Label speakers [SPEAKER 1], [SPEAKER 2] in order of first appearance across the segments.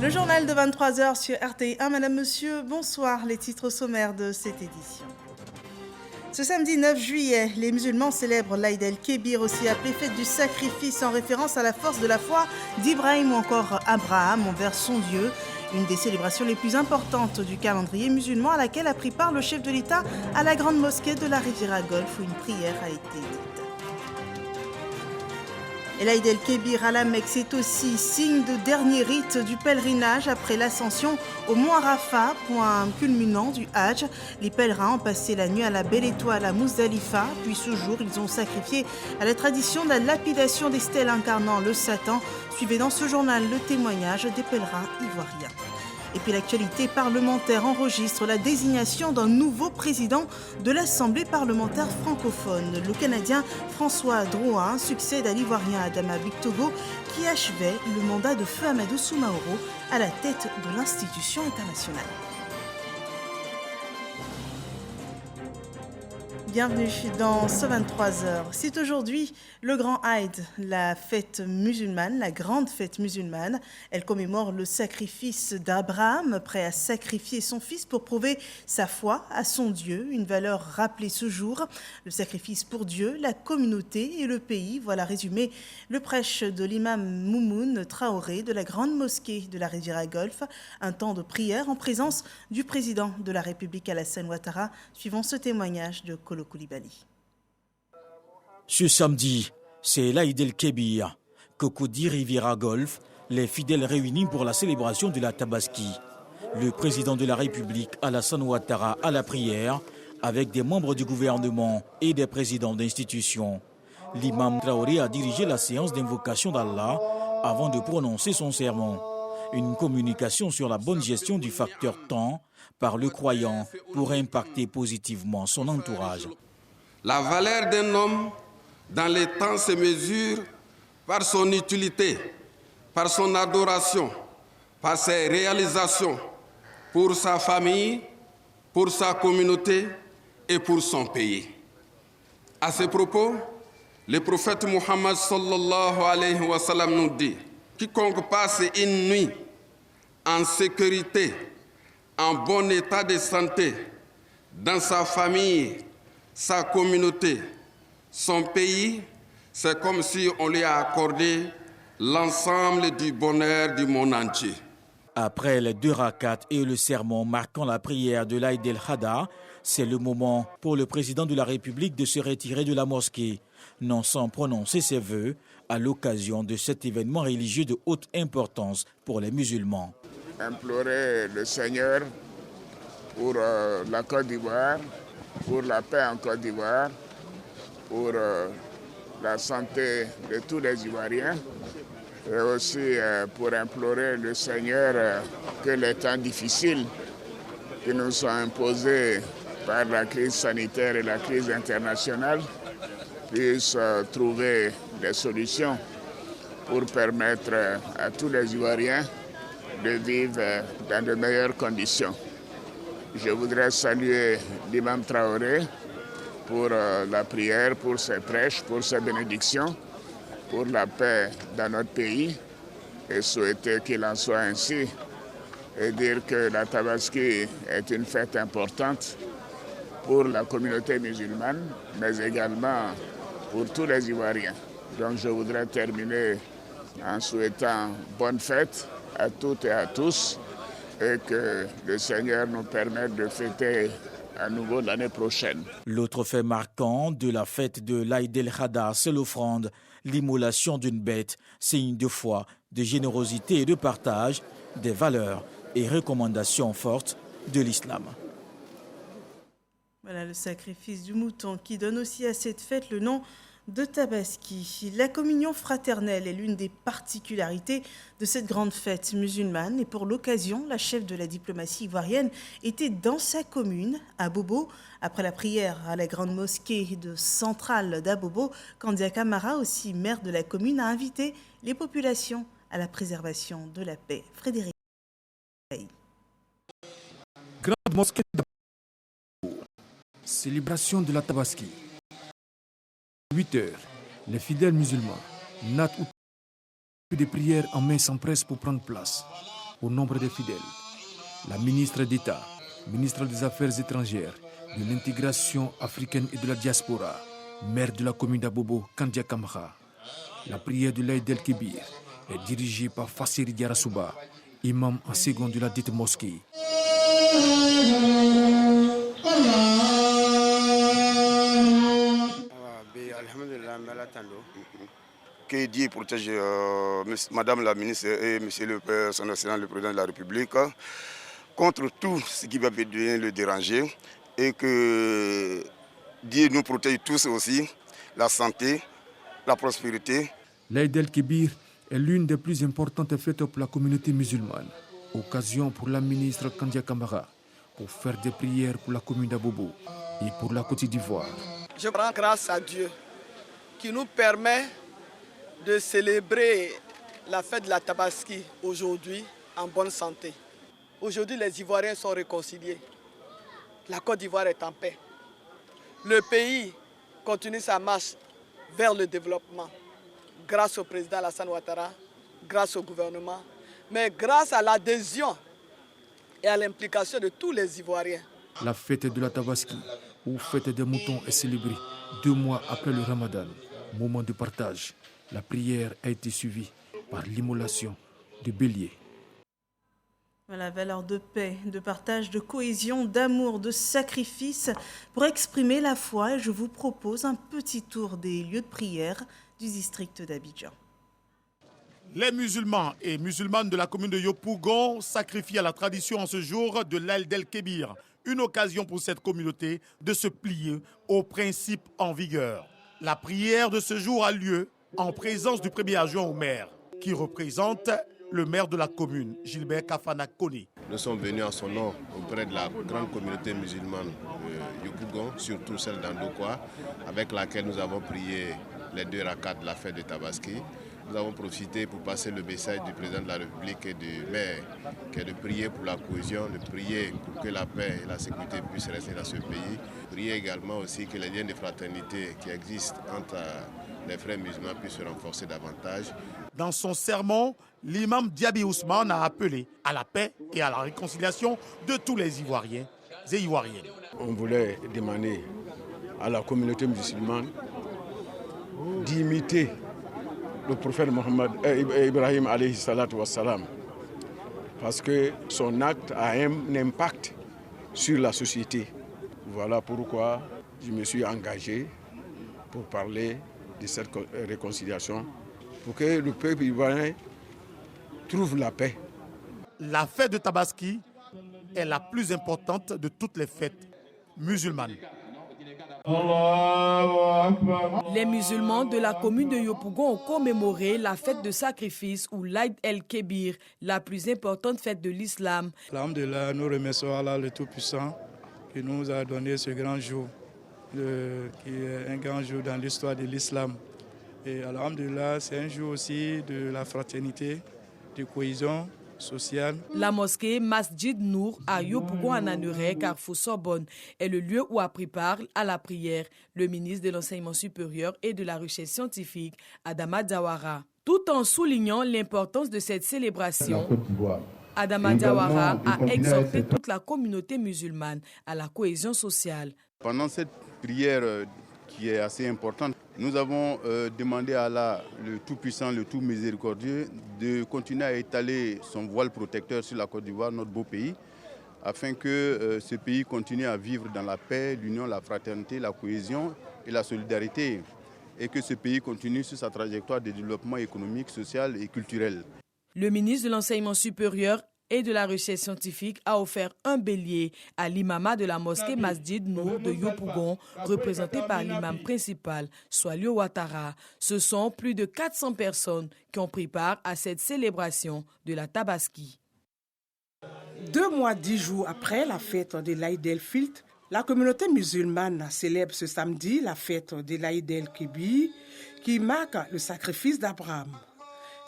[SPEAKER 1] Le journal de 23 h sur RTI1. Madame, monsieur, bonsoir. Les titres sommaires de cette édition. Ce samedi 9 juillet, les musulmans célèbrent l'Aïd el-Kébir, aussi appelé fête du sacrifice, en référence à la force de la foi d'Ibrahim ou encore Abraham envers son Dieu. Une des célébrations les plus importantes du calendrier musulman, à laquelle a pris part le chef de l'État à la grande mosquée de la Riviera Golfe, où une prière a été dite. Et l'Aïd el-Kébir à la Mecque, c'est aussi signe de dernier rite du pèlerinage après l'ascension au mont Arafat, point culminant du Hajj. Les pèlerins ont passé la nuit à la Belle Étoile à Muzdalifa, puis ce jour, ils ont sacrifié à la tradition de la lapidation des stèles incarnant le Satan. Suivez dans ce journal le témoignage des pèlerins ivoiriens. Et puis l'actualité parlementaire enregistre la désignation d'un nouveau président de l'Assemblée parlementaire francophone. Le Canadien François Drouin succède à l'Ivoirien Adama Bictogo qui achevait le mandat de feu Amadou Soumaoro à la tête de l'institution internationale. Bienvenue dans ce 23 h. C'est aujourd'hui le grand Aïd, la fête musulmane, la grande fête musulmane. Elle commémore le sacrifice d'Abraham, prêt à sacrifier son fils pour prouver sa foi à son Dieu, une valeur rappelée ce jour. Le sacrifice pour Dieu, la communauté et le pays. Voilà résumé le prêche de l'imam Moumoun Traoré de la grande mosquée de la Riviera Golfe. Un temps de prière en présence du président de la République Alassane Ouattara. Suivons ce témoignage de Kolo Koulibaly.
[SPEAKER 2] Ce samedi, c'est l'Aïd el-Kébir, Cocody Riviera Golfe, les fidèles réunis pour la célébration de la Tabaski. Le président de la République Alassane Ouattara à la prière avec des membres du gouvernement et des présidents d'institutions. L'imam Traoré a dirigé la séance d'invocation d'Allah avant de prononcer son sermon. Une communication sur la bonne gestion du facteur temps par le croyant pour impacter positivement son entourage.
[SPEAKER 3] La valeur d'un homme dans les temps se mesure par son utilité, par son adoration, par ses réalisations pour sa famille, pour sa communauté et pour son pays. À ce propos, le prophète Muhammad sallallahu alayhi wa sallam nous dit: quiconque passe une nuit en sécurité, en bon état de santé, dans sa famille, sa communauté, son pays, c'est comme si on lui a accordé l'ensemble du bonheur du monde entier.
[SPEAKER 2] Après les 2 rakats et le sermon marquant la prière de l'Aïd el-Hadha, c'est le moment pour le président de la République de se retirer de la mosquée, non sans prononcer ses vœux à l'occasion de cet événement religieux de haute importance pour les musulmans.
[SPEAKER 4] Implorer le Seigneur pour la Côte d'Ivoire, pour la paix en Côte d'Ivoire, pour la santé de tous les Ivoiriens et aussi pour implorer le Seigneur que les temps difficiles qui nous sont imposés par la crise sanitaire et la crise internationale puissent trouver des solutions pour permettre à tous les Ivoiriens de vivre dans de meilleures conditions. Je voudrais saluer l'imam Traoré pour la prière, pour ses prêches, pour ses bénédictions, pour la paix dans notre pays et souhaiter qu'il en soit ainsi et dire que la Tabaski est une fête importante pour la communauté musulmane, mais également pour tous les Ivoiriens. Donc je voudrais terminer en souhaitant bonne fête à toutes et à tous et que le Seigneur nous permette de fêter à nouveau l'année prochaine.
[SPEAKER 2] L'autre fait marquant de la fête de l'Aïd el-Hadha, c'est l'offrande, l'immolation d'une bête, signe de foi, de générosité et de partage, des valeurs et recommandations fortes de l'islam.
[SPEAKER 1] Voilà le sacrifice du mouton qui donne aussi à cette fête le nom de Tabaski. La communion fraternelle est l'une des particularités de cette grande fête musulmane et pour l'occasion, la chef de la diplomatie ivoirienne était dans sa commune, à Bobo. Après la prière à la grande mosquée de centrale d'Abobo, Kandia Camara, aussi maire de la commune, a invité les populations à la préservation de la paix. Frédéric.
[SPEAKER 5] Grande mosquée d'Abobo, célébration de la Tabaski. 8 heures, les fidèles musulmans, des prières en main s'empressent pour prendre place. au nombre des fidèles. La ministre d'État, ministre des Affaires étrangères, de l'intégration africaine et de la diaspora, maire de la commune d'Abobo, Kandia Kamara. La prière de l'Aïd el-Kébir est dirigée par Fassiri Diarasouba, imam en second de la dite mosquée.
[SPEAKER 6] Que Dieu protège Madame la ministre et Monsieur le Père, son Excellence le Président de la République contre tout ce qui va venir le déranger et que Dieu nous protège tous aussi, la santé, la prospérité.
[SPEAKER 5] L'Aïd el-Kébir est l'une des plus importantes fêtes pour la communauté musulmane. Occasion pour la ministre Kandia Kamara pour faire des prières pour la commune d'Abobo et pour la Côte d'Ivoire.
[SPEAKER 7] Je rends grâce à Dieu qui nous permet de célébrer la fête de la Tabaski aujourd'hui en bonne santé. Aujourd'hui, les Ivoiriens sont réconciliés. La Côte d'Ivoire est en paix. Le pays continue sa marche vers le développement grâce au président Alassane Ouattara, grâce au gouvernement, mais grâce à l'adhésion et à l'implication de tous les Ivoiriens.
[SPEAKER 5] La fête de la Tabaski, ou fête des moutons, est célébrée 2 mois après le Ramadan. Moment de partage. La prière a été suivie par l'immolation de béliers.
[SPEAKER 1] La valeur de paix, de partage, de cohésion, d'amour, de sacrifice. Pour exprimer la foi, je vous propose un petit tour des lieux de prière du district d'Abidjan.
[SPEAKER 8] Les musulmans et musulmanes de la commune de Yopougon sacrifient à la tradition en ce jour de l'Aïd el-Kébir. Une occasion pour cette communauté de se plier aux principes en vigueur. La prière de ce jour a lieu en présence du premier adjoint au maire, qui représente le maire de la commune, Gilbert Kafana Kone.
[SPEAKER 9] Nous sommes venus en son nom auprès de la grande communauté musulmane de Yopougon, surtout celle d'Andokwa, avec laquelle nous avons prié les 2 rakats de la fête de Tabaski. Nous avons profité pour passer le message du président de la République et du maire, qui est de prier pour la cohésion, de prier pour que la paix et la sécurité puissent rester dans ce pays. Prier également aussi que les liens de fraternité qui existent entre les frères musulmans puissent se renforcer davantage.
[SPEAKER 8] Dans son sermon, l'imam Diaby Ousmane a appelé à la paix et à la réconciliation de tous les Ivoiriens et Ivoiriennes.
[SPEAKER 10] On voulait demander à la communauté musulmane d'imiter le prophète Ibrahim alayhi salatu wassalam, parce que son acte a un impact sur la société. Voilà pourquoi je me suis engagé pour parler de cette réconciliation, pour que le peuple ivoirien trouve la paix.
[SPEAKER 8] La fête de Tabaski est la plus importante de toutes les fêtes musulmanes.
[SPEAKER 11] Les musulmans de la commune de Yopougon ont commémoré la fête de sacrifice ou l'Aïd el-Kébir, la plus importante fête de l'islam.
[SPEAKER 12] Alhamdulillah, nous remercions Allah le Tout-Puissant qui nous a donné ce grand jour, qui est un grand jour dans l'histoire de l'islam. Et Alhamdulillah, c'est un jour aussi de la fraternité, de cohésion sociale.
[SPEAKER 11] La mosquée Masjid Nour à Yopougon-Ananuré, Carrefour Sorbonne, est le lieu où a pris part à la prière le ministre de l'Enseignement supérieur et de la Recherche scientifique, Adama Diawara. Tout en soulignant l'importance de cette célébration, Adama Diawara a exhorté toute la communauté musulmane à la cohésion sociale.
[SPEAKER 13] Pendant cette prière qui est assez importante, nous avons demandé à Allah, le Tout-Puissant, le Tout-Miséricordieux, de continuer à étaler son voile protecteur sur la Côte d'Ivoire, notre beau pays, afin que ce pays continue à vivre dans la paix, l'union, la fraternité, la cohésion et la solidarité, et que ce pays continue sur sa trajectoire de développement économique, social et culturel.
[SPEAKER 11] Le ministre de l'Enseignement supérieur et de la Recherche scientifique a offert un bélier à l'imama de la mosquée Masjid Nour de Yopougon, représenté par l'imam principal, Swalio Ouattara. Ce sont plus de 400 personnes qui ont pris part à cette célébration de la Tabaski.
[SPEAKER 14] 2 mois, 10 jours après la fête de l'Aïd el-Fitr, la communauté musulmane célèbre ce samedi la fête de l'Aïd el-Kébir qui marque le sacrifice d'Abraham.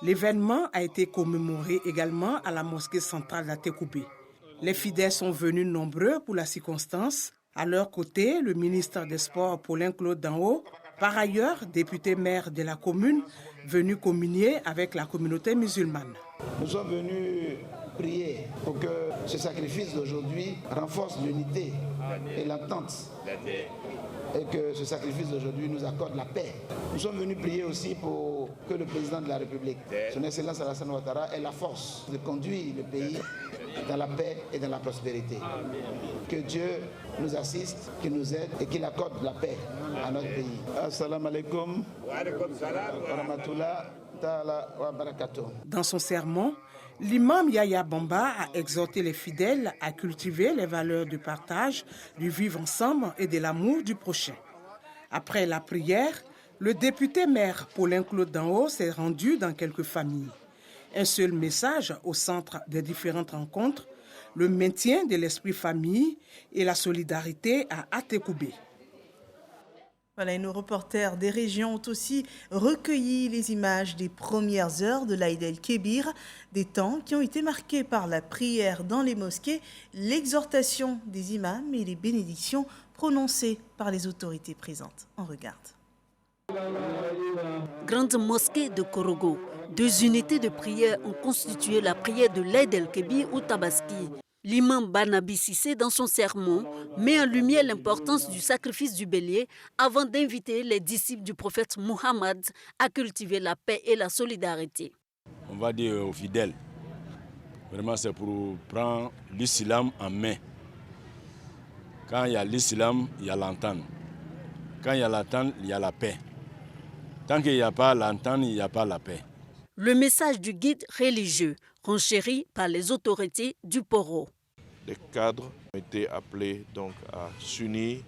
[SPEAKER 14] L'événement a été commémoré également à la mosquée centrale d'Atekoubé. Les fidèles sont venus nombreux pour la circonstance. À leur côté, le ministre des Sports, Paulin-Claude Danho, par ailleurs député maire de la commune, venu communier avec la communauté musulmane.
[SPEAKER 15] Nous sommes venus prier pour que ce sacrifice d'aujourd'hui renforce l'unité et l'entente. Et que ce sacrifice d'aujourd'hui nous accorde la paix. Nous sommes venus prier aussi pour que le président de la République, son Excellence Alassane Ouattara, ait la force de conduire le pays dans la paix et dans la prospérité. Que Dieu nous assiste, qu'il nous aide et qu'il accorde la paix à notre pays. Assalamu alaikum wa rahmatullah ta'ala wa barakatuh.
[SPEAKER 14] Dans son sermon, l'imam Yahya Bamba a exhorté les fidèles à cultiver les valeurs du partage, du vivre ensemble et de l'amour du prochain. Après la prière, le député maire Paulin Claude Danhaut s'est rendu dans quelques familles. Un seul message au centre des différentes rencontres, le maintien de l'esprit famille et la solidarité à Atekoubé.
[SPEAKER 1] Voilà, et nos reporters des régions ont aussi recueilli les images des premières heures de l'Aïd el-Kébir, des temps qui ont été marqués par la prière dans les mosquées, l'exhortation des imams et les bénédictions prononcées par les autorités présentes. On regarde.
[SPEAKER 16] Grande mosquée de Korogo. 2 unités de prière ont constitué la prière de l'Aïd el-Kébir ou Tabaski. L'imam Barnabi Sissé, dans son sermon, met en lumière l'importance du sacrifice du bélier avant d'inviter les disciples du prophète Muhammad à cultiver la paix et la solidarité.
[SPEAKER 17] On va dire aux fidèles, vraiment c'est pour prendre l'islam en main. Quand il y a l'islam, il y a l'entente. Quand il y a l'entente, il y a la paix. Tant qu'il n'y a pas l'entente, il n'y a pas la paix.
[SPEAKER 16] Le message du guide religieux, renchéri par les autorités du Poro.
[SPEAKER 18] Les cadres ont été appelés donc à s'unir,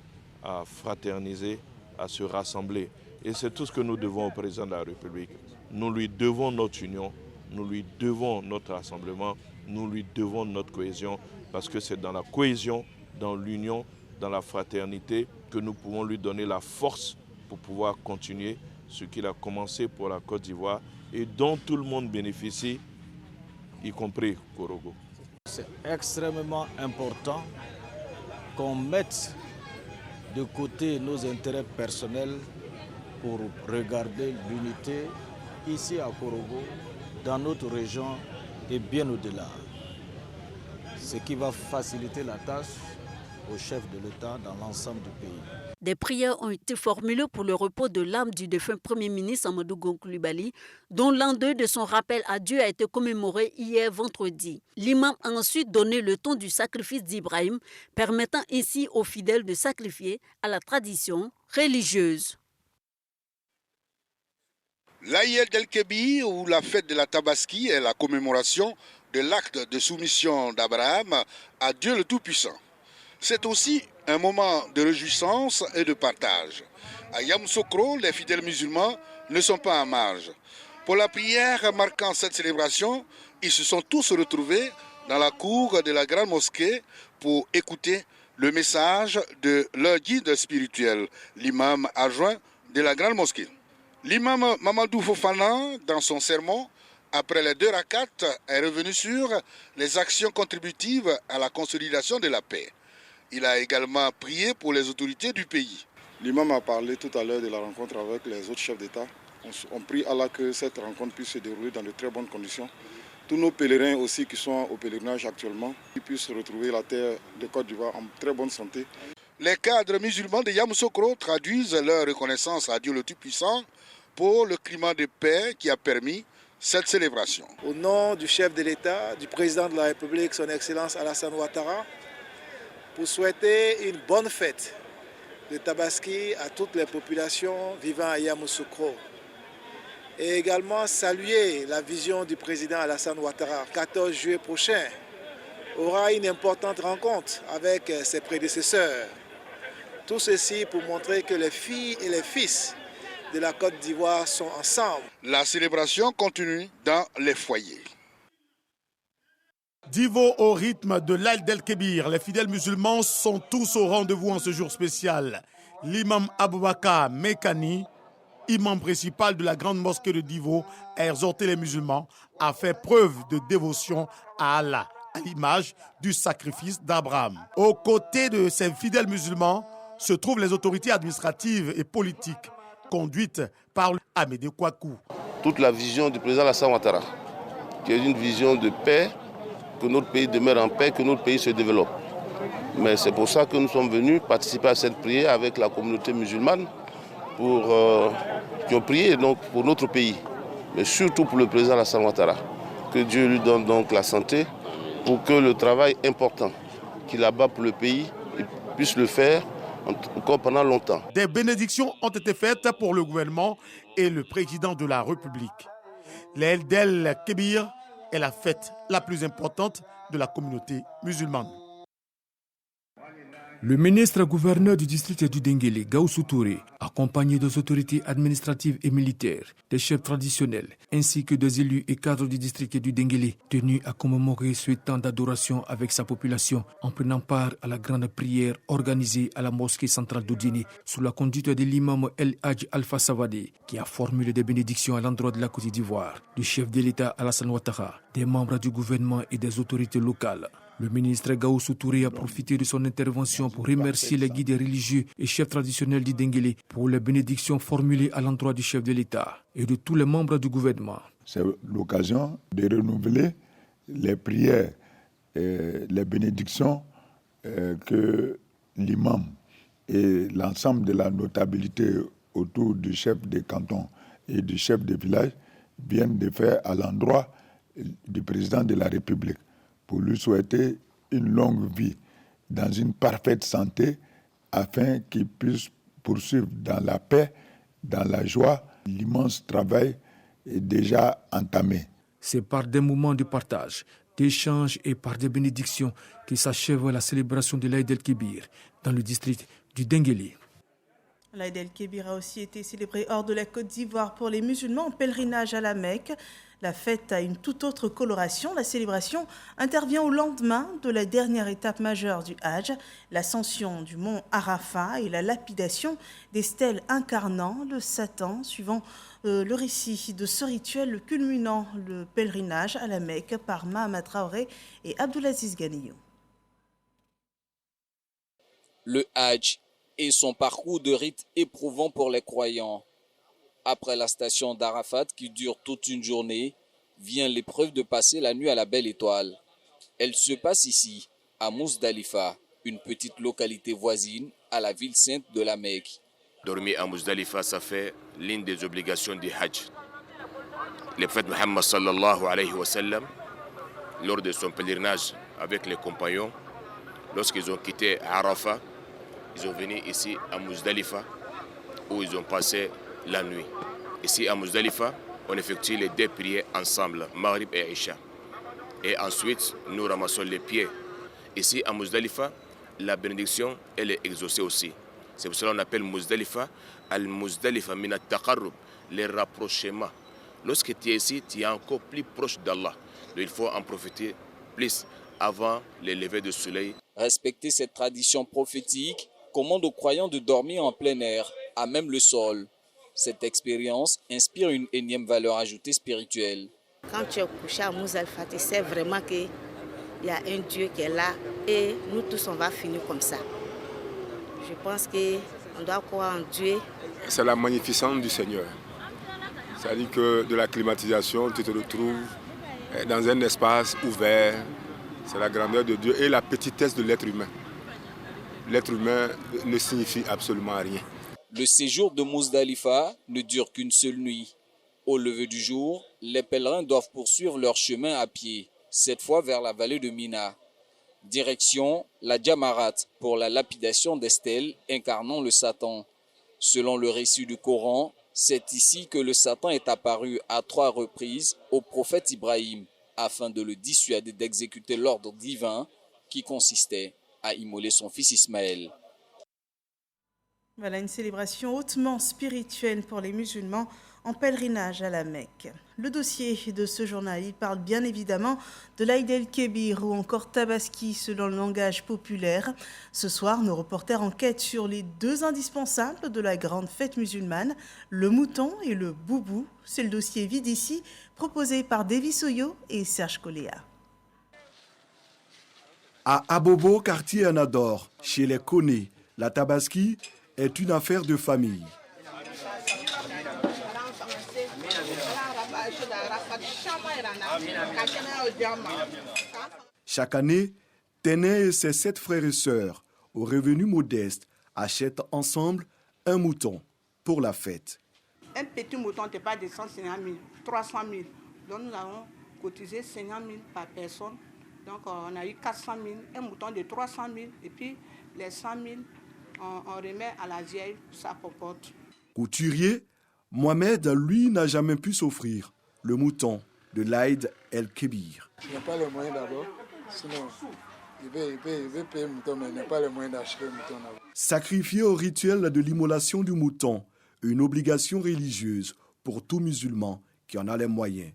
[SPEAKER 18] à fraterniser, à se rassembler. Et c'est tout ce que nous devons au président de la République. Nous lui devons notre union, nous lui devons notre rassemblement, nous lui devons notre cohésion, parce que c'est dans la cohésion, dans l'union, dans la fraternité que nous pouvons lui donner la force pour pouvoir continuer ce qu'il a commencé pour la Côte d'Ivoire et dont tout le monde bénéficie, y compris Korogo.
[SPEAKER 2] C'est extrêmement important qu'on mette de côté nos intérêts personnels pour regarder l'unité ici à Korogo, dans notre région et bien au-delà. Ce qui va faciliter la tâche au chef de l'État dans l'ensemble du pays.
[SPEAKER 16] Des prières ont été formulées pour le repos de l'âme du défunt Premier ministre Amadou Gon Coulibaly, dont l'an 2 de son rappel à Dieu a été commémoré hier vendredi. L'imam a ensuite donné le ton du sacrifice d'Ibrahim, permettant ainsi aux fidèles de sacrifier à la tradition religieuse.
[SPEAKER 19] L'Aïd el-Kébir, ou la fête de la Tabaski, est la commémoration de l'acte de soumission d'Abraham à Dieu le Tout-Puissant. C'est aussi un moment de réjouissance et de partage. À Yamoussoukro, les fidèles musulmans ne sont pas en marge. Pour la prière marquant cette célébration, ils se sont tous retrouvés dans la cour de la grande mosquée pour écouter le message de leur guide spirituel, l'imam adjoint de la grande mosquée. L'imam Mamadou Fofana, dans son sermon, après les 2 rakats, est revenu sur les actions contributives à la consolidation de la paix. Il a également prié pour les autorités du pays.
[SPEAKER 20] L'imam a parlé tout à l'heure de la rencontre avec les autres chefs d'État. On prie Allah que cette rencontre puisse se dérouler dans de très bonnes conditions. Tous nos pèlerins aussi qui sont au pèlerinage actuellement, qui puissent retrouver la terre de Côte d'Ivoire en très bonne santé.
[SPEAKER 19] Les cadres musulmans de Yamoussoukro traduisent leur reconnaissance à Dieu le Tout-Puissant pour le climat de paix qui a permis cette célébration.
[SPEAKER 21] Au nom du chef de l'État, du président de la République, son Excellence Alassane Ouattara, pour souhaiter une bonne fête de Tabaski à toutes les populations vivant à Yamoussoukro. Et également saluer la vision du président Alassane Ouattara. 14 juillet prochain aura une importante rencontre avec ses prédécesseurs. Tout ceci pour montrer que les filles et les fils de la Côte d'Ivoire sont ensemble.
[SPEAKER 19] La célébration continue dans les foyers.
[SPEAKER 8] Divo au rythme de l'Aïd el-Kébir, les fidèles musulmans sont tous au rendez-vous en ce jour spécial. L'imam Aboubakar Mekani, imam principal de la grande mosquée de Divo, a exhorté les musulmans à faire preuve de dévotion à Allah, à l'image du sacrifice d'Abraham. Aux côtés de ces fidèles musulmans se trouvent les autorités administratives et politiques conduites par Amédée Kouakou.
[SPEAKER 22] Toute la vision du président Alassane Ouattara, qui est une vision de paix,
[SPEAKER 3] que notre pays demeure en paix, que notre pays se développe. Mais c'est pour ça que nous sommes venus participer à cette prière avec la communauté musulmane qui ont prié donc, pour notre pays, mais surtout pour le président Alassane Ouattara. Que Dieu lui donne donc la santé pour que le travail important qu'il abat pour le pays puisse le faire encore pendant longtemps.
[SPEAKER 8] Des bénédictions ont été faites pour le gouvernement et le président de la République. L'Aïd el-Kébir est la fête la plus importante de la communauté musulmane.
[SPEAKER 5] Le ministre-gouverneur du district du Denguélé, Gaoussou Touré, accompagné des autorités administratives et militaires, des chefs traditionnels, ainsi que des élus et cadres du district du Denguélé, tenus à commémorer ce temps d'adoration avec sa population en prenant part à la grande prière organisée à la mosquée centrale d'Odini sous la conduite de l'imam El Hadj Alpha Savadé, qui a formulé des bénédictions à l'endroit de la Côte d'Ivoire, du chef de l'État Alassane Ouattara, des membres du gouvernement et des autorités locales. Le ministre Gaoussou Touré a profité de son intervention pour remercier les guides religieux et chefs traditionnels du Denguélé pour les bénédictions formulées à l'endroit du chef de l'État et de tous les membres du gouvernement.
[SPEAKER 22] C'est l'occasion de renouveler les prières et les bénédictions que l'imam et l'ensemble de la notabilité autour du chef des cantons et du chef des villages viennent de faire à l'endroit du président de la République, pour lui souhaiter une longue vie dans une parfaite santé afin qu'il puisse poursuivre dans la paix, dans la joie, l'immense travail est déjà entamé.
[SPEAKER 5] C'est par des moments de partage, d'échange et par des bénédictions que s'achève la célébration de l'Aïd el-Kébir dans le district du Denguélé.
[SPEAKER 1] L'Aïd el-Kébir a aussi été célébré hors de la Côte d'Ivoire pour les musulmans en pèlerinage à la Mecque. La fête a une toute autre coloration. La célébration intervient au lendemain de la dernière étape majeure du Hadj, l'ascension du mont Arafat et la lapidation des stèles incarnant le Satan, suivant le récit de ce rituel culminant le pèlerinage à la Mecque par Mahama Traoré et Abdulaziz Ganiyou.
[SPEAKER 23] Le Hadj et son parcours de rite éprouvant pour les croyants. Après la station d'Arafat qui dure toute une journée, vient l'épreuve de passer la nuit à la Belle Étoile. Elle se passe ici, à Mousdalifa, une petite localité voisine à la ville sainte de la Mecque.
[SPEAKER 24] Dormir à Mousdalifa, ça fait l'une des obligations du Hajj. Le prophète Mohammed sallallahu alayhi wa sallam, lors de son pèlerinage avec les compagnons, lorsqu'ils ont quitté Arafat, ils sont venus ici à Mousdalifa, où ils ont passé la nuit. Ici à Mousdalifa, on effectue les deux prières ensemble, Maghrib et Isha. Et ensuite, nous ramassons les pieds. Ici à Mousdalifa, la bénédiction, elle est exaucée aussi. C'est pour cela qu'on appelle Mousdalifa, Al-Mousdalifa min at-taqarrub, les rapprochements. Lorsque tu es ici, tu es encore plus proche d'Allah. Donc il faut en profiter plus avant le lever du soleil.
[SPEAKER 23] Respecter cette tradition prophétique commande aux croyants de dormir en plein air, à même le sol. Cette expérience inspire une énième valeur ajoutée spirituelle.
[SPEAKER 25] Quand tu es couché à Mousdalifa, tu sais vraiment qu'il y a un Dieu qui est là et nous tous on va finir comme ça. Je pense qu'on doit croire en Dieu.
[SPEAKER 26] C'est la magnificence du Seigneur. C'est-à-dire que de la climatisation, tu te retrouves dans un espace ouvert. C'est la grandeur de Dieu et la petitesse de l'être humain. L'être humain ne signifie absolument rien.
[SPEAKER 23] Le séjour de Mousdalifa ne dure qu'une seule nuit. Au lever du jour, les pèlerins doivent poursuivre leur chemin à pied, cette fois vers la vallée de Mina. Direction la Jamarat pour la lapidation des stèles incarnant le Satan. Selon le récit du Coran, c'est ici que le Satan est apparu à 3 reprises au prophète Ibrahim afin de le dissuader d'exécuter l'ordre divin qui consistait à immoler son fils Ismaël.
[SPEAKER 1] Voilà une célébration hautement spirituelle pour les musulmans en pèlerinage à la Mecque. Le dossier de ce journal, il parle bien évidemment de l'Aïd el-Kébir ou encore Tabaski selon le langage populaire. Ce soir, nos reporters enquêtent sur les 2 indispensables de la grande fête musulmane, le mouton et le boubou. C'est le dossier Vide ici, proposé par Davis Oyo et Serge Coléa.
[SPEAKER 27] À Abobo, quartier Anador, chez les Koné, la Tabaski est une affaire de famille. Chaque année, Téné et ses 7 frères et sœurs, aux revenus modestes, achètent ensemble un mouton pour la fête.
[SPEAKER 4] Un petit mouton ne peut pas descendre 50 000, 300 000. Donc nous avons cotisé 50 000 par personne. Donc on a eu 400 000, un mouton de 300 000 et puis les 100 000, on remet à la vieille sa popote.
[SPEAKER 27] Couturier, Mohamed, lui, n'a jamais pu s'offrir le mouton de l'Aïd el-Kébir.
[SPEAKER 6] Il n'y a pas le moyen d'abord, sinon il veut payer le mouton, mais il n'y a pas le moyen d'acheter le mouton d'abord.
[SPEAKER 27] Sacrifié au rituel de l'immolation du mouton, une obligation religieuse pour tout musulman qui en a les moyens.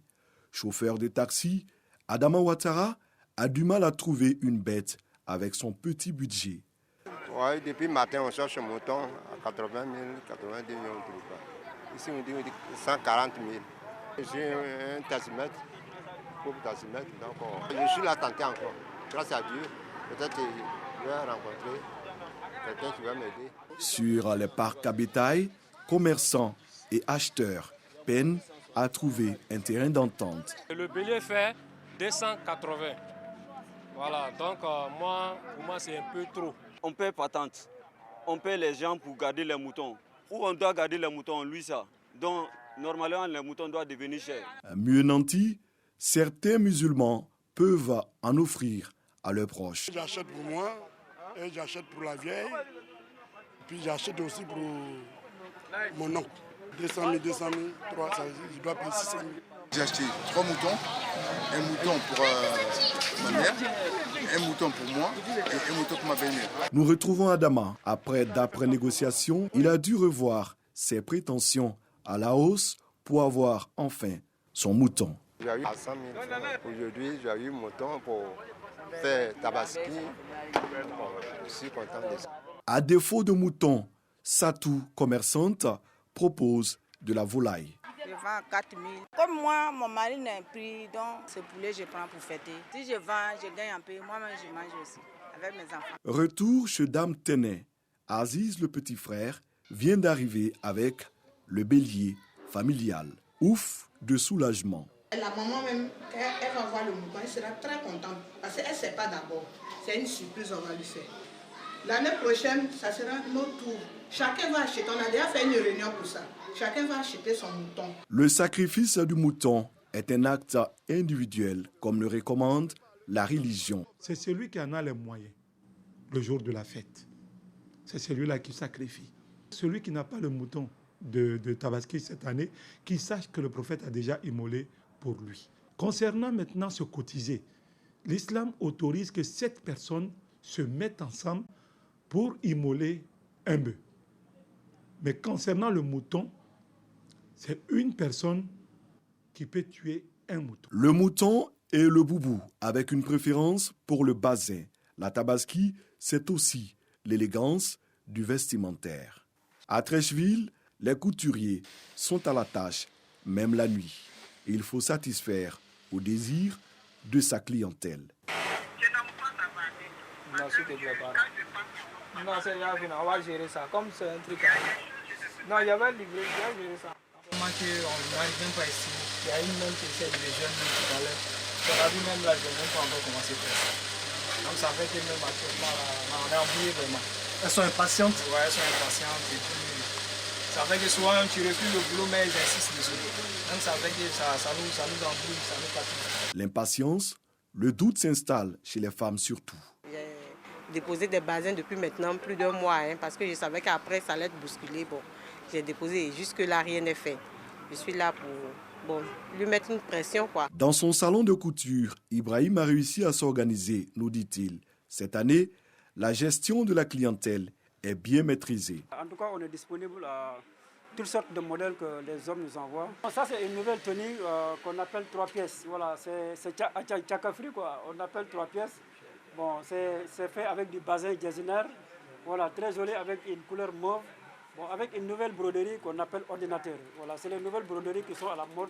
[SPEAKER 27] Chauffeur de taxi, Adama Ouattara a du mal à trouver une bête avec son petit budget.
[SPEAKER 7] Ouais, depuis le matin, on cherche un mouton à 80 000, 90 000, on ne trouve pas. Ici, on dit 140 000. J'ai un taximètre, donc je suis là tenté encore. Grâce à Dieu, peut-être que je vais rencontrer quelqu'un qui va m'aider.
[SPEAKER 27] Sur les parcs à bétail, commerçants et acheteurs peinent à trouver un terrain d'entente.
[SPEAKER 9] Le bélier fait 280. Voilà, donc pour moi c'est un peu trop.
[SPEAKER 10] On paie patente, on paie les gens pour garder les moutons. Ou on doit garder les moutons, on loue ça. Donc normalement les moutons doivent devenir chers.
[SPEAKER 27] Mieux nanti, certains musulmans peuvent en offrir à leurs proches.
[SPEAKER 12] J'achète pour moi et j'achète pour la vieille. Puis j'achète aussi pour mon oncle. 200 000, 3, je dois payer 600 000.
[SPEAKER 13] J'ai acheté 3 moutons, un mouton pour ma mère, un mouton pour moi et un mouton pour ma belle-mère.
[SPEAKER 27] Nous retrouvons Adama. D'après négociation, il a dû revoir ses prétentions à la hausse pour avoir enfin son mouton.
[SPEAKER 7] J'ai eu 100 000 francs. Aujourd'hui, j'ai eu un mouton pour faire tabaski. Je suis content de ça.
[SPEAKER 27] À défaut de mouton, Satou, commerçante, propose de la volaille.
[SPEAKER 4] Je vends 4 000. Comme moi, mon mari n'a pris, donc ce poulet, je prends pour fêter. Si je vends, je gagne un peu. Moi-même, je mange aussi, avec mes enfants.
[SPEAKER 27] Retour chez Dame Téné. Aziz, le petit frère, vient d'arriver avec le bélier familial. Ouf de soulagement.
[SPEAKER 4] La maman même, elle va voir le mouton, elle sera très contente. Parce qu'elle ne sait pas d'abord. C'est une surprise, on va lui faire. L'année prochaine, ça sera notre tour. Chacun va acheter, on a déjà fait une réunion pour ça. Chacun va acheter son mouton.
[SPEAKER 27] Le sacrifice du mouton est un acte individuel, comme le recommande la religion.
[SPEAKER 28] C'est celui qui en a les moyens, le jour de la fête. C'est celui-là qui sacrifie. Celui qui n'a pas le mouton de Tabaski cette année, qui sache que le prophète a déjà immolé pour lui. Concernant maintenant ce cotisé, l'islam autorise que 7 personnes se mettent ensemble pour immoler un bœuf. Mais concernant le mouton, c'est une personne qui peut tuer un mouton.
[SPEAKER 27] Le mouton et le boubou, avec une préférence pour le basin. La tabaski, c'est aussi l'élégance du vestimentaire. À Trècheville, les couturiers sont à la tâche, même la nuit. Il faut satisfaire au désir de sa clientèle.
[SPEAKER 29] Non, c'est là, on va gérer ça. Comme c'est un truc. Non, il y avait livré, il va gérer ça. Comment on n'arrive même pas ici. Il y a une même qui essaie de jeunes tout à l'heure. On a vu même là, je n'ai même pas encore commencé à faire ça. Donc ça fait que même actuellement, là, on est embrouillé vraiment.
[SPEAKER 28] Elles sont impatientes?
[SPEAKER 29] Oui, elles sont impatientes. Et puis, ça fait que souvent même tu refuses le boulot, mais elles insistent dessus. Donc ça fait que ça nous embrouille, ça nous fatigue.
[SPEAKER 27] L'impatience, le doute s'installe chez les femmes surtout.
[SPEAKER 4] Déposé des basins depuis maintenant plus d'un mois, parce que je savais qu'après ça allait être bousculé. Bon, j'ai déposé et jusque-là rien n'est fait. Je suis là pour lui mettre une pression, quoi.
[SPEAKER 27] Dans son salon de couture, Ibrahim a réussi à s'organiser, nous dit-il. Cette année, la gestion de la clientèle est bien maîtrisée.
[SPEAKER 30] En tout cas, on est disponible à toutes sortes de modèles que les hommes nous envoient. Ça, c'est une nouvelle tenue qu'on appelle 3 pièces. Voilà, c'est Tchakafri, quoi. On appelle 3 pièces. Bon, c'est fait avec du basin jazinaire, voilà, très joli avec une couleur mauve, bon, avec une nouvelle broderie qu'on appelle ordinateur. Voilà, c'est les nouvelles broderies qui sont à la mode,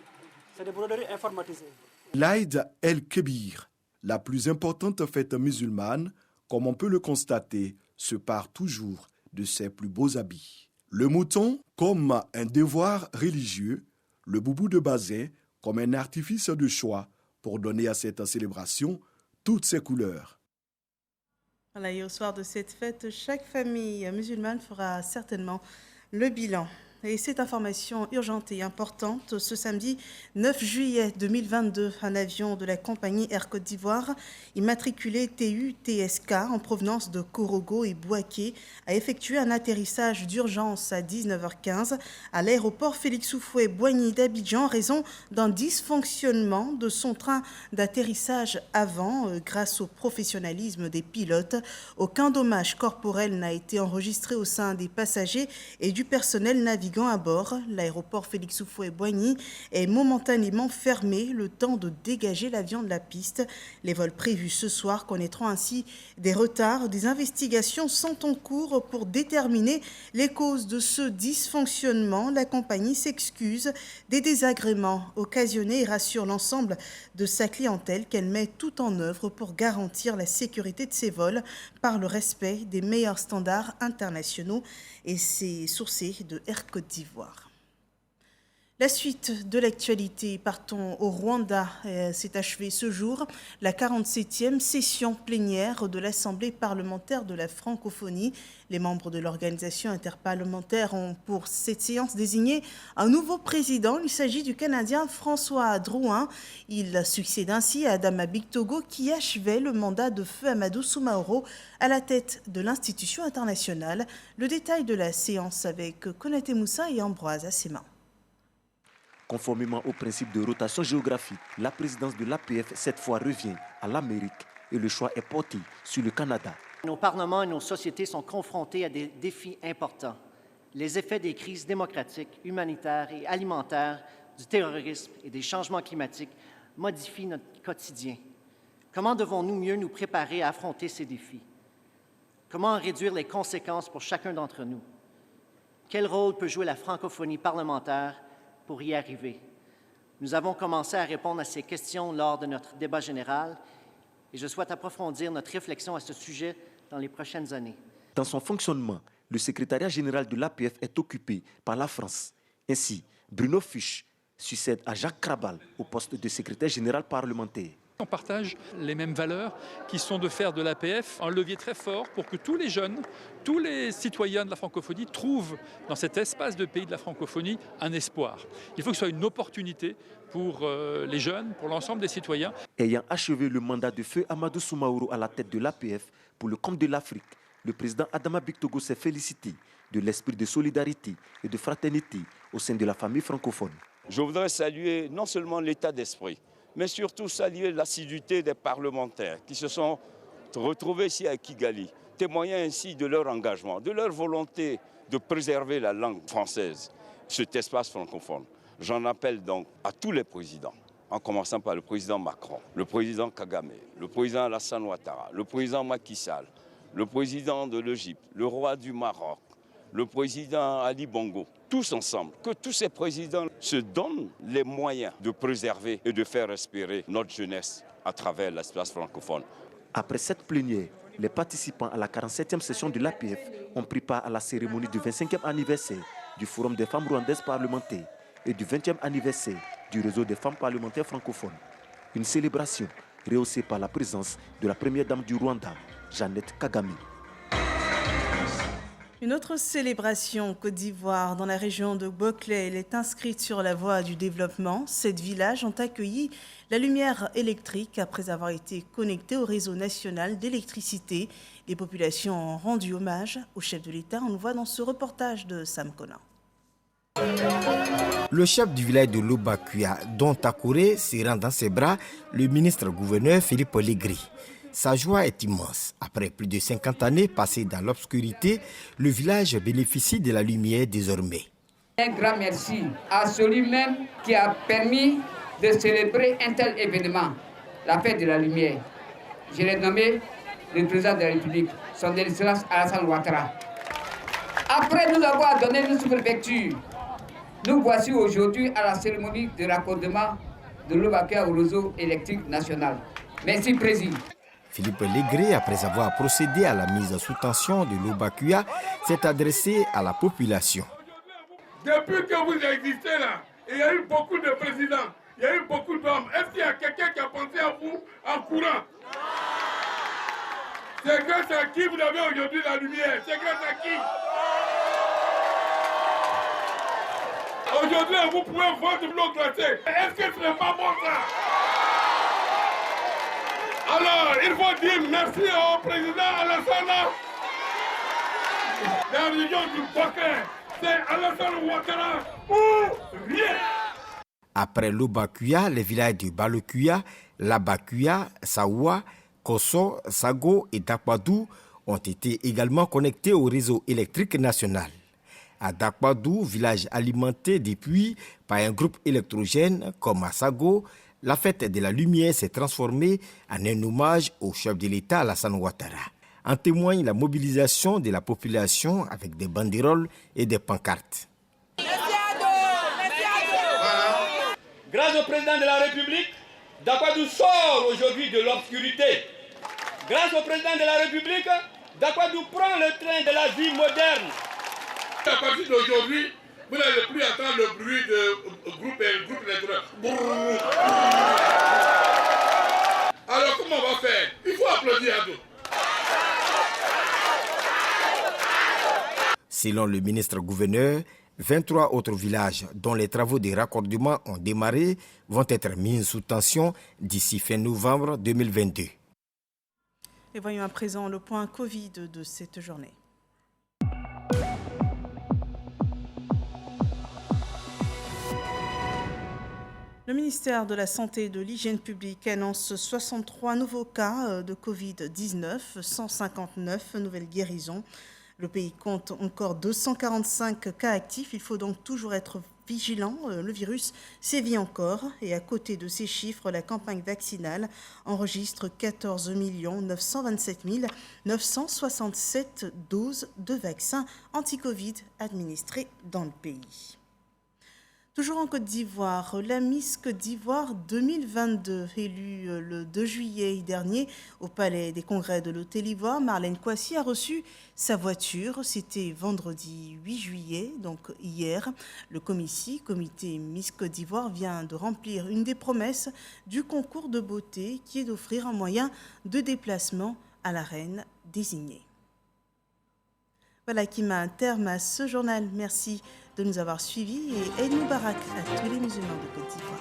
[SPEAKER 30] c'est des broderies informatisées.
[SPEAKER 27] L'Aïd el-Kébir, la plus importante fête musulmane, comme on peut le constater, se part toujours de ses plus beaux habits. Le mouton comme un devoir religieux, le boubou de basin comme un artifice de choix pour donner à cette célébration toutes ses couleurs.
[SPEAKER 1] Voilà, et au soir de cette fête, chaque famille musulmane fera certainement le bilan. Et cette information urgente et importante, ce samedi 9 juillet 2022, un avion de la compagnie Air Côte d'Ivoire, immatriculé TU-TSK en provenance de Korogo et Bouaké, a effectué un atterrissage d'urgence à 19h15 à l'aéroport Félix-Houphouët-Boigny d'Abidjan en raison d'un dysfonctionnement de son train d'atterrissage avant. Grâce au professionnalisme des pilotes, aucun dommage corporel n'a été enregistré au sein des passagers et du personnel navigant à bord. L'aéroport Félix-Houphouët-Boigny est momentanément fermé le temps de dégager l'avion de la piste. Les vols prévus ce soir connaîtront ainsi des retards. Des investigations sont en cours pour déterminer les causes de ce dysfonctionnement. La compagnie s'excuse des désagréments occasionnés et rassure l'ensemble de sa clientèle qu'elle met tout en œuvre pour garantir la sécurité de ses vols par le respect des meilleurs standards internationaux. Et c'est sourcé de Air Côte d'Ivoire. La suite de l'actualité, partons au Rwanda. S'est achevée ce jour la 47e session plénière de l'Assemblée parlementaire de la francophonie. Les membres de l'organisation interparlementaire ont pour cette séance désigné un nouveau président. Il s'agit du Canadien François Drouin. Il succède ainsi à Adama Bictogo qui achevait le mandat de feu Amadou Soumaoro à la tête de l'institution internationale. Le détail de la séance avec Konaté Moussa et Ambroise Assema.
[SPEAKER 2] Conformément au principe de rotation géographique, la présidence de l'APF cette fois revient à l'Amérique et le choix est porté sur le Canada.
[SPEAKER 11] Nos parlements et nos sociétés sont confrontés à des défis importants. Les effets des crises démocratiques, humanitaires et alimentaires, du terrorisme et des changements climatiques modifient notre quotidien. Comment devons-nous mieux nous préparer à affronter ces défis? Comment réduire les conséquences pour chacun d'entre nous? Quel rôle peut jouer la francophonie parlementaire pour y arriver? Nous avons commencé à répondre à ces questions lors de notre débat général et je souhaite approfondir notre réflexion à ce sujet dans les prochaines années.
[SPEAKER 2] Dans son fonctionnement, le secrétariat général de l'APF est occupé par la France. Ainsi, Bruno Fuchs succède à Jacques Krabal au poste de secrétaire général parlementaire.
[SPEAKER 14] On partage les mêmes valeurs qui sont de faire de l'APF un levier très fort pour que tous les jeunes, tous les citoyens de la francophonie trouvent dans cet espace de pays de la francophonie un espoir. Il faut que ce soit une opportunité pour les jeunes, pour l'ensemble des citoyens.
[SPEAKER 2] Ayant achevé le mandat de feu Amadou Soumaoro à la tête de l'APF pour le compte de l'Afrique, le président Adama Bictogo s'est félicité de l'esprit de solidarité et de fraternité au sein de la famille francophone.
[SPEAKER 15] Je voudrais saluer non seulement l'état d'esprit, mais surtout saluer l'assiduité des parlementaires qui se sont retrouvés ici à Kigali, témoignant ainsi de leur engagement, de leur volonté de préserver la langue française, cet espace francophone. J'en appelle donc à tous les présidents, en commençant par le président Macron, le président Kagame, le président Alassane Ouattara, le président Macky Sall, le président de l'Égypte, le roi du Maroc, le président Ali Bongo, tous ensemble, que tous ces présidents se donnent les moyens de préserver et de faire respirer notre jeunesse à travers l'espace francophone.
[SPEAKER 2] Après cette plénière, les participants à la 47e session de l'APF ont pris part à la cérémonie du 25e anniversaire du Forum des femmes rwandaises parlementaires et du 20e anniversaire du réseau des femmes parlementaires francophones. Une célébration rehaussée par la présence de la première dame du Rwanda, Jeannette Kagame.
[SPEAKER 1] Une autre célébration Côte d'Ivoire dans la région de Boclé, elle est inscrite sur la voie du développement. 7 villages ont accueilli la lumière électrique après avoir été connectés au réseau national d'électricité. Les populations ont rendu hommage au chef de l'État. On le voit dans ce reportage de Sam Conan.
[SPEAKER 16] Le chef du village de Lobakuya, dont Takouré, serrant dans ses bras le ministre-gouverneur Philippe Legri. Sa joie est immense. Après plus de 50 années passées dans l'obscurité, le village bénéficie de la lumière désormais.
[SPEAKER 17] Un grand merci à celui-même qui a permis de célébrer un tel événement, la fête de la lumière. Je l'ai nommé le président de la République, son Excellence Alassane Ouattara. Après nous avoir donné une sous-préfecture, nous voici aujourd'hui à la cérémonie de raccordement de Lobakuya au réseau électrique national. Merci, Président.
[SPEAKER 16] Philippe Legri, après avoir procédé à la mise sous tension de Lobakuya, s'est adressé à la population.
[SPEAKER 12] Depuis que vous existez là, il y a eu beaucoup de présidents, il y a eu beaucoup d'hommes. Est-ce qu'il y a quelqu'un qui a pensé à vous en courant? C'est grâce à qui vous avez aujourd'hui la lumière? C'est grâce à qui? Aujourd'hui, vous pouvez voir de l'eau glacée. Est-ce que ce n'est pas bon ça? Alors, il faut dire merci au président Alassane. La région du Bakar, c'est Alassane Ouattara ou rien.
[SPEAKER 16] Après l'Obakuya, les villages de Balokuya, Labakuya, Saoua, Kosso, Sago et Dakpadou ont été également connectés au réseau électrique national. À Dakpadou, village alimenté depuis par un groupe électrogène comme à Sago, la fête de la lumière s'est transformée en un hommage au chef de l'État Alassane Ouattara. En témoigne la mobilisation de la population avec des banderoles et des pancartes.
[SPEAKER 3] Grâce au président de la République, Dakpadou sort aujourd'hui de l'obscurité. Grâce au président de la République, Dakpadou prend le train de la vie moderne.
[SPEAKER 12] À partir d'aujourd'hui, vous n'allez plus entendre le bruit de groupe électoral. Alors comment on va faire? Il faut applaudir à tous.
[SPEAKER 16] Selon le ministre-gouverneur, 23 autres villages dont les travaux de raccordement ont démarré vont être mis sous tension d'ici fin novembre 2022.
[SPEAKER 1] Et voyons à présent le point Covid de cette journée. Le ministère de la Santé et de l'Hygiène publique annonce 63 nouveaux cas de Covid-19, 159 nouvelles guérisons. Le pays compte encore 245 cas actifs. Il faut donc toujours être vigilant. Le virus sévit encore. Et à côté de ces chiffres, la campagne vaccinale enregistre 14 927 967 doses de vaccins anti-Covid administrées dans le pays. Toujours en Côte d'Ivoire, la Miss Côte d'Ivoire 2022, élue le 2 juillet dernier au Palais des Congrès de l'Hôtel Ivoire, Marlène Kouassi a reçu sa voiture. C'était vendredi 8 juillet, donc hier. Le comité Miss Côte d'Ivoire vient de remplir une des promesses du concours de beauté qui est d'offrir un moyen de déplacement à la reine désignée. Voilà qui met un terme à ce journal. Merci de nous avoir suivis et Eid Moubarak à tous les musulmans de Côte d'Ivoire.